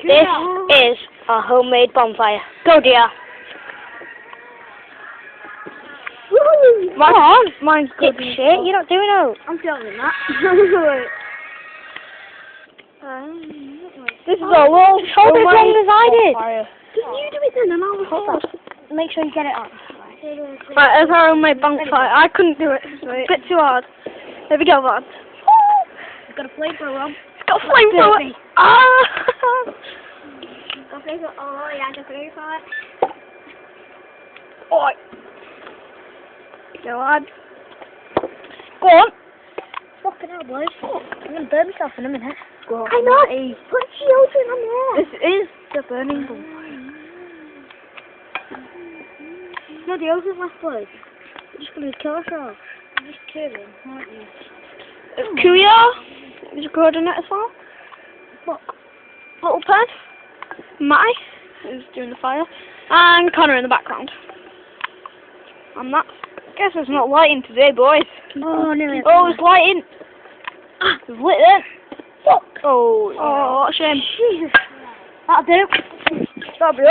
This is a homemade bonfire. Go, dear. Mine's good. Shit, you're not doing it. I'm filming that. This is a little hold as long as I did. Can you do it then and I'll hold that? Make sure you get it on. Right, there's our homemade bonfire. I couldn't do it. It's a bit too hard. There we go, lads. It's got a flamethrower on. It's got a flamethrower. Ah! Oh, yeah, I got a flamethrower. Oi. Go on. Go on. Fucking hell, boys. I'm going to burn myself in a minute. Go on. I know. Put children on there. This is the burning bonfire. No, the ocean left, boys. You're just going to kill ourselves. You're just killing, aren't you? Kuya is recording it as well. Fuck. Little pen. Matty is doing the fire. And Connor in the background. And that. Guess it's not lighting today, boys. Oh, nearly. Oh, it's lighting. It's lit then. Fuck. Oh, what a shame. Jesus. That'll do. That'll be